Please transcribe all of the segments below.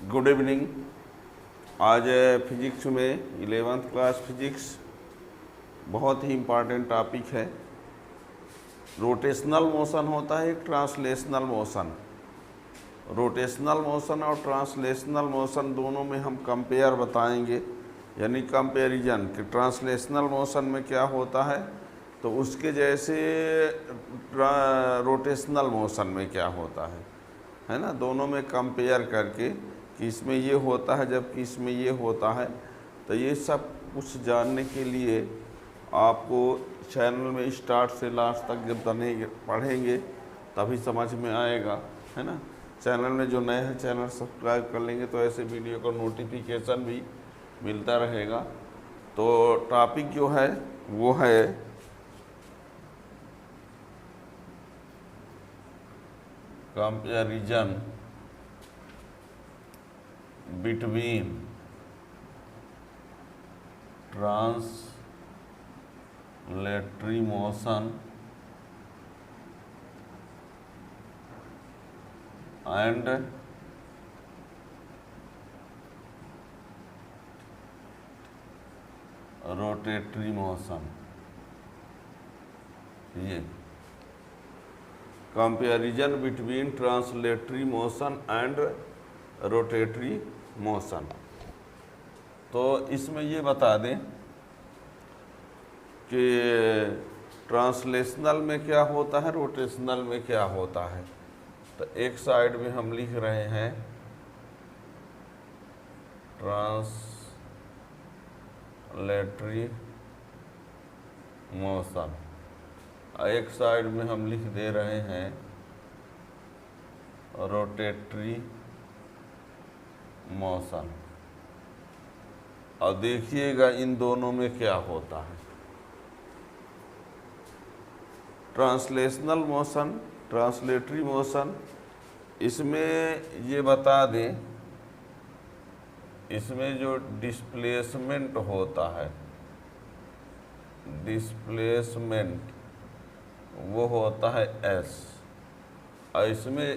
Good evening. आज physics में 11th class physics बहुत ही इम्पॉर्टेंट टॉपिक है। रोटेशनल मोशन होता है एक ट्रांसलेशनल मोशन। रोटेशनल मोशन और ट्रांसलेशनल मोशन दोनों में हम कंपेयर बताएंगे, यानी कंपैरिजन कि ट्रांसलेशनल मोशन में क्या होता है तो उसके जैसे रोटेशनल मोशन में क्या होता है ना। दोनों में कंपेयर करके कि इसमें ये होता है जबकि इसमें ये होता है। तो ये सब कुछ जानने के लिए आपको चैनल में स्टार्ट से लास्ट तक जब पढ़ेंगे तभी समझ में आएगा, है ना। चैनल में जो नए हैं चैनल सब्सक्राइब कर लेंगे तो ऐसे वीडियो का नोटिफिकेशन भी मिलता रहेगा। तो टॉपिक जो है वो है comparison between translatory motion and rotatory motion. ये comparison between translatory motion and rotatory motion. तो इसमें ये बता दें कि ट्रांसलेशनल में क्या होता है, रोटेशनल में क्या होता है। तो एक साइड में हम लिख रहे हैं ट्रांसलेटरी मोशन, एक साइड में हम लिख दे रहे हैं रोटेटरी मोशन। और देखिएगा इन दोनों में क्या होता है। ट्रांसलेशनल मोशन, ट्रांसलेटरी मोशन, इसमें ये बता दें, इसमें जो डिस्प्लेसमेंट होता है, डिस्प्लेसमेंट वो होता है s, और इसमें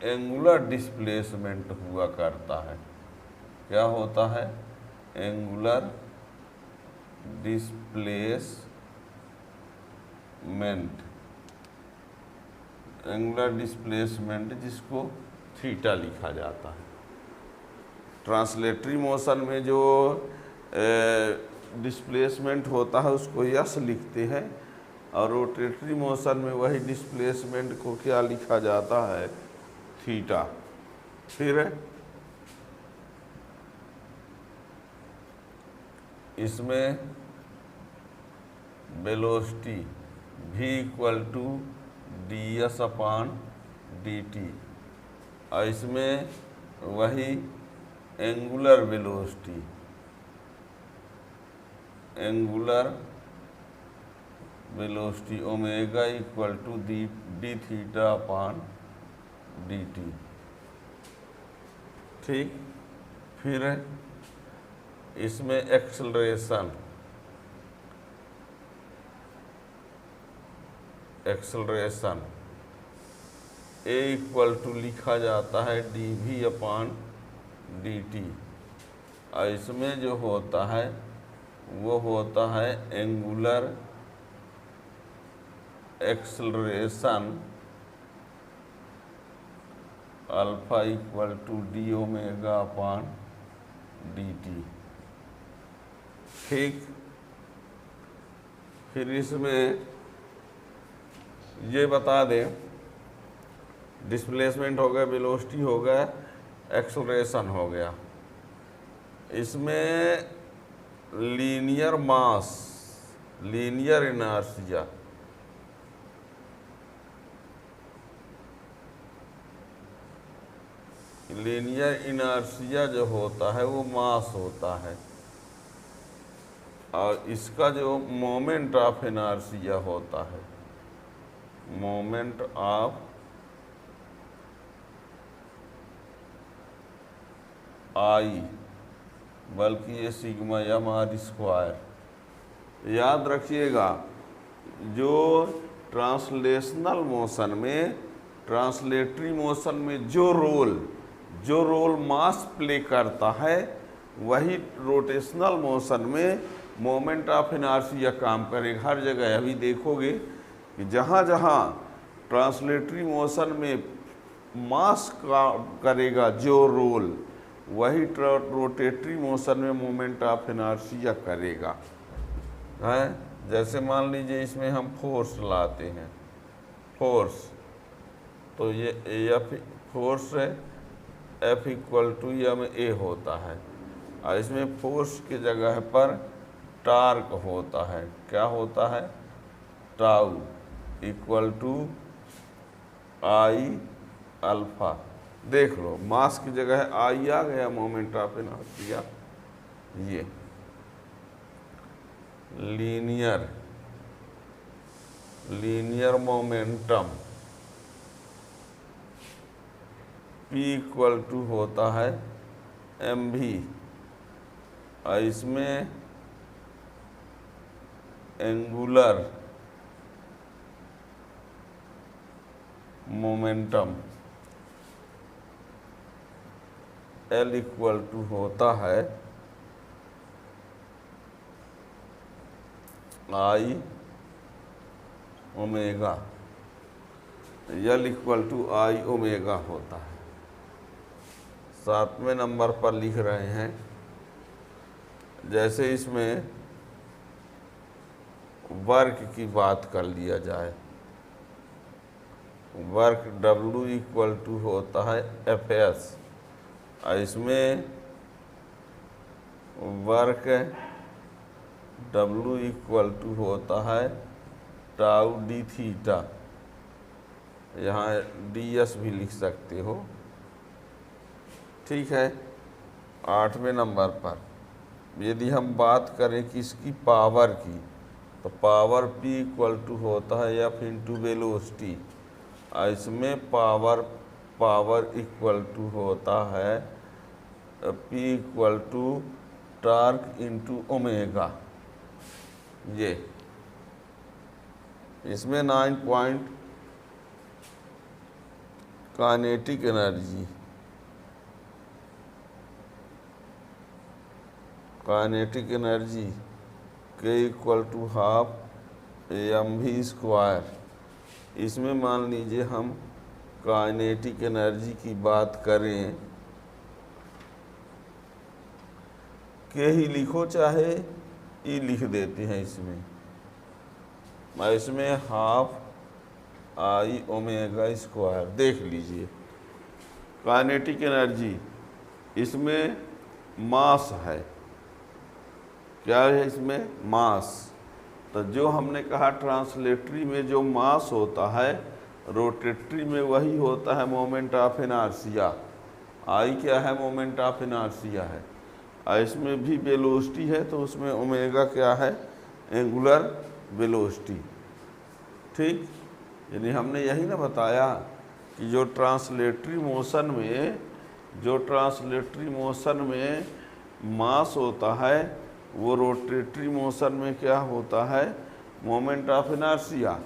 एंगुलर डिस्प्लेसमेंट हुआ करता है। क्या होता है? एंगुलर डिस्प्लेसमेंट, एंगुलर डिस्प्लेसमेंट जिसको थीटा लिखा जाता है। ट्रांसलेटरी मोशन में जो डिस्प्लेसमेंट होता है उसको यस लिखते हैं, और रोटेटरी मोशन में वही डिस्प्लेसमेंट को क्या लिखा जाता है? थीटा। फिर इसमें velocity v equal to ds/dt, और इसमें वही angular velocity, angular velocity omega equal to d(θ/dt). ठीक। फिर इसमें acceleration, acceleration a equal to लिखा जाता है dv/dt, और इसमें जो होता है वो होता है angular acceleration alpha equal to d(ω/dt). ठीक। फिर इसमें ये बता दें, डिस्प्लेसमेंट हो गया, वेलोसिटी हो गया, एक्सेलरेशन हो गया। इसमें लीनियर मास, लीनियर इनर्शिया, लीनियर इनर्शिया जो होता है वो मास होता है, और इसका जो मोमेंट ऑफ इनर्शिया होता है, मोमेंट ऑफ आई, बल्कि ये सिग्मा m/2। याद रखिएगा, जो ट्रांसलेशनल मोशन में, ट्रांसलेटरी मोशन में जो रोल जो रोल मास प्ले करता है वही रोटेशनल मोशन में मोमेंट ऑफ इनर्शिया काम करेगा हर जगह। अभी देखोगे कि जहाँ जहाँ ट्रांसलेटरी मोशन में मास का करेगा जो रोल, वही रोटेटरी मोशन में मोमेंट ऑफ इनर्शिया करेगा। है जैसे मान लीजिए इसमें हम फोर्स लाते हैं, फोर्स, तो ये एफ फोर्स है, F equal to M A होता है, और इसमें फोर्स की जगह पर टार्क होता है। क्या होता है? Tau equal to I alpha. देख लो मास की जगह आई आ गया, मोमेंट ऑफ इनर्शिया। ये linear momentum P equal to होता है mv, और इसमें angular momentum L equal to होता है I omega. L equal to I omega होता है। 7वें नंबर पर लिख रहे हैं, जैसे इसमें वर्क की बात कर लिया जाए, वर्क W इक्वल टू होता है Fs, और इसमें वर्क W इक्वल टू होता है टाउ डी थीटा, यहाँ ds भी लिख सकते हो। ठीक है। 8वें नंबर पर यदि हम बात करें कि इसकी पावर की, तो पावर P इक्वल टू होता है F इंटू वेलोसिटी, और इसमें पावर इक्वल टू होता है P equal to torque into omega. ये इसमें 9 point kinetic energy, kinetic energy K equal to half mv square. इसमें मान लीजिए हम काइनेटिक एनर्जी की बात करें, K ही लिखो चाहे E लिख देते हैं इसमें, और इसमें हाफ आई ओमेगा स्क्वायर। देख लीजिए काइनेटिक एनर्जी, इसमें मास है, क्या है इसमें? मास। तो जो हमने कहा ट्रांसलेटरी में जो मास होता है, रोटेटरी में वही होता है मोमेंट ऑफ इनर्शिया। आई क्या है? मोमेंट ऑफ इनर्शिया है। और इसमें भी वेलोसिटी है, तो उसमें ओमेगा क्या है? Angular velocity. ठीक, यानी हमने यही ना बताया कि जो ट्रांसलेटरी मोशन में मास होता है, वो रोटेटरी मोशन में क्या होता है? Moment of inertia.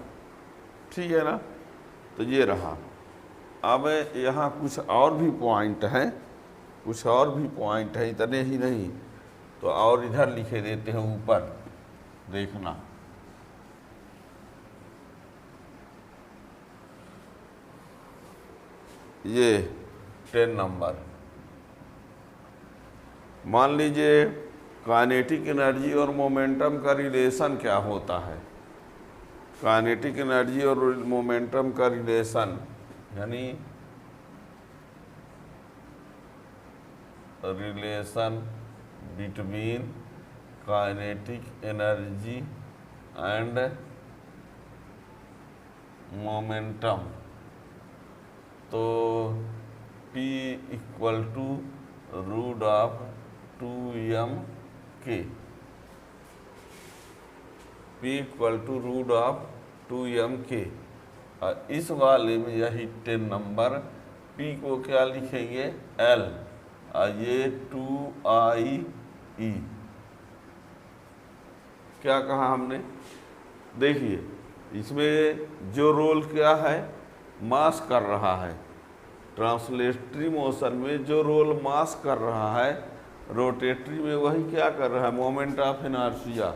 ठीक है ना? तो ये रहा। अब यहाँ कुछ और भी पॉइंट हैं, इतने ही नहीं, तो और इधर लिखे देते हैं ऊपर, देखना। ये 10 नंबर, मान लीजिए काइनेटिक एनर्जी और मोमेंटम का रिलेशन क्या होता है। काइनेटिक एनर्जी और मोमेंटम का रिलेशन, यानी relation between kinetic energy and momentum. तो P equal to root of 2mk, P equal to root of 2mk। और इस वाले में यही 10 नंबर, P को क्या लिखेंगे? L, और ये 2IE। क्या कहा हमने? देखिए इसमें जो रोल क्या है? मास कर रहा है, ट्रांसलेटरी मोशन में जो रोल मास कर रहा है, रोटेटरी में वही क्या कर रहा है, मोमेंट ऑफ इनर्शिया।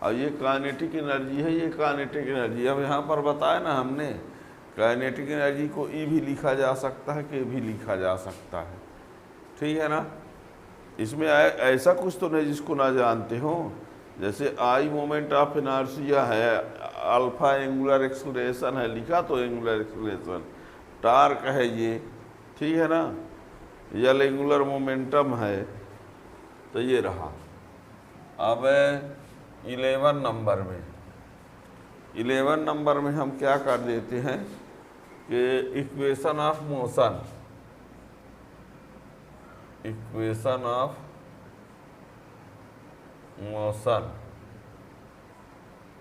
और ये काइनेटिक एनर्जी है, ये काइनेटिक एनर्जी। अब यहाँ पर बताया ना हमने, काइनेटिक एनर्जी को ई भी लिखा जा सकता है, के भी लिखा जा सकता है, ठीक है ना। इसमें ऐसा कुछ तो नहीं जिसको ना जानते हो। जैसे आई मोमेंट ऑफ इनर्शिया है, अल्फा एंगुलर एक्सेलरेशन है, लिखा तो एंगुलर एक्सेलरेशन, टार्क है ये, ठीक है ना, यल एंगुलर मोमेंटम है। तो ये रहा। अब 11 नंबर में, 11 नंबर में हम क्या कर देते हैं कि equation of motion, equation of motion.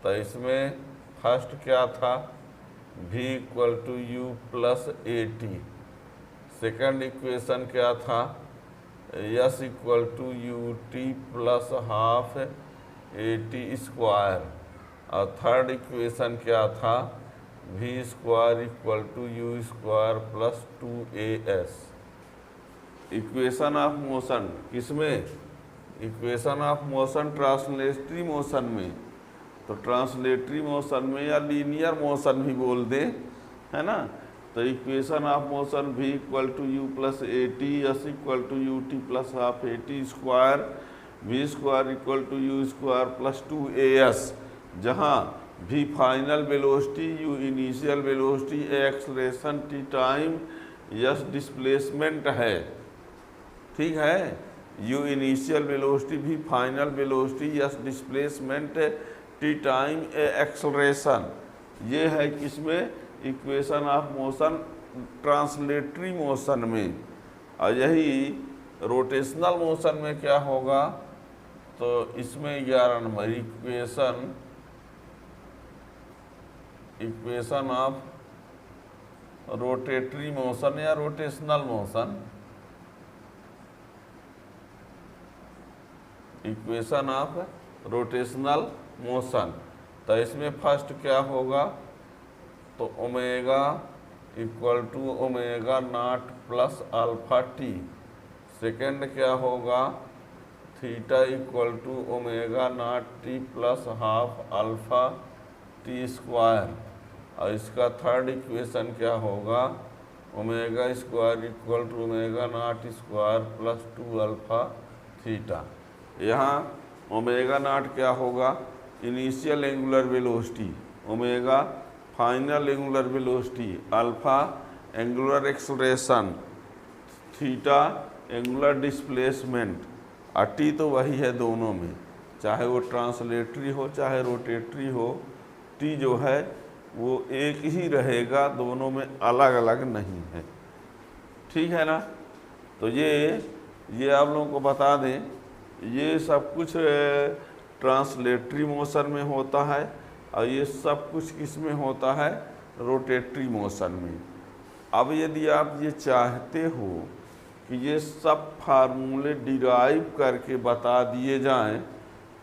तो इसमें फर्स्ट क्या था, v equal to u plus a t. Second equation क्या था, s equal to u t plus half a t square. और थर्ड इक्वेशन क्या था, v square equal to u square plus 2as। Equation of motion किसमें, equation of motion translatory motion में। तो translatory motion में या लीनियर मोशन भी बोल दें, है ना। तो equation of motion v equal to u plus a t, s equal to u t plus half a t square, v square equal to u square plus 2as, जहाँ v final velocity, u initial velocity, a acceleration, t time, s displacement है, ठीक है। u initial velocity, v final velocity, s displacement, t time, a acceleration. ये है किसमें, equation of motion translatory motion में। और यही रोटेशनल मोशन में क्या होगा, तो इसमें 11 number equation of rotatory motion या rotational motion, equation of rotational motion. तो इसमें फर्स्ट क्या होगा, तो omega equal to omega naught plus alpha t. Second क्या होगा, theta equal to omega naught t plus half alpha t square. और इसका थर्ड इक्वेशन क्या होगा, omega square equal to omega naught square plus 2 alpha theta. यहाँ omega naught क्या होगा, initial angular velocity, omega final angular velocity, alpha angular acceleration, theta angular displacement. और T तो वही है दोनों में, चाहे वो ट्रांसलेटरी हो चाहे रोटेटरी हो, टी जो है वो एक ही रहेगा, दोनों में अलग अलग नहीं है, ठीक है ना। तो ये आप लोगों को बता दें, ये सब कुछ ट्रांसलेटरी मोशन में होता है और ये सब कुछ किस में होता है, रोटेटरी मोशन में। अब यदि आप ये चाहते हो कि ये सब फार्मूले डिराइव करके बता दिए जाएं,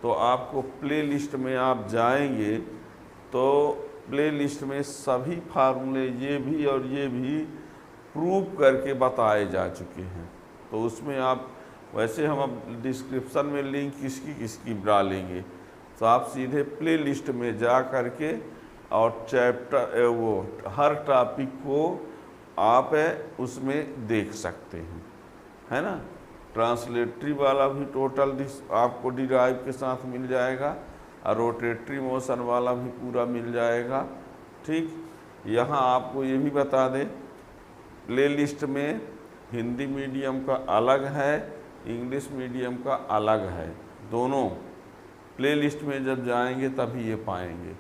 तो आपको प्ले लिस्ट में आप जाएंगे तो प्ले लिस्ट में सभी फार्मूले ये भी और ये भी प्रूव करके बताए जा चुके हैं। तो उसमें आप, वैसे हम अब डिस्क्रिप्शन में लिंक किसकी डालेंगे, तो आप सीधे प्ले लिस्ट में जा करके और चैप्टर वो हर टॉपिक को आप उसमें देख सकते हैं, है ना। ट्रांसलेटरी वाला भी टोटल आपको डिराइव के साथ मिल जाएगा और रोटेटरी मोशन वाला भी पूरा मिल जाएगा, ठीक। यहाँ आपको ये भी बता दें, प्ले लिस्ट में हिंदी मीडियम का अलग है, इंग्लिश मीडियम का अलग है, दोनों प्ले लिस्ट में जब जाएंगे तभी ये पाएंगे,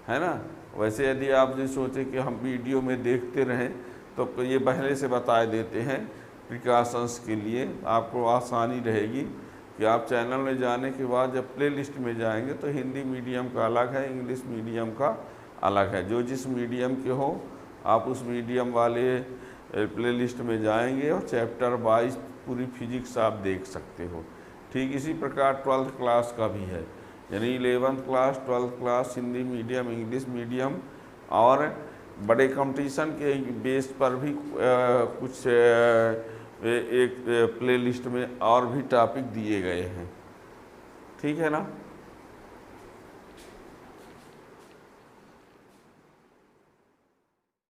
है ना। वैसे यदि आप ये सोचे कि हम वीडियो में देखते रहें तो ये पहले से बताए देते हैं प्रिकॉशंस के लिए, आपको आसानी रहेगी कि आप चैनल में जाने के बाद जब प्ले लिस्ट में जाएंगे तो हिंदी मीडियम का अलग है, इंग्लिश मीडियम का अलग है। जो जिस मीडियम के हो आप उस मीडियम वाले प्ले लिस्ट में जाएंगे और चैप्टर वाइज पूरी फिजिक्स आप देख सकते हो, ठीक। इसी प्रकार 12th क्लास का भी है, यानी 11th class, 12th class, Hindi medium, English medium और बड़े कंपटीशन के बेस पर भी कुछ एक प्लेलिस्ट में और भी टॉपिक दिए गए हैं, ठीक है ना।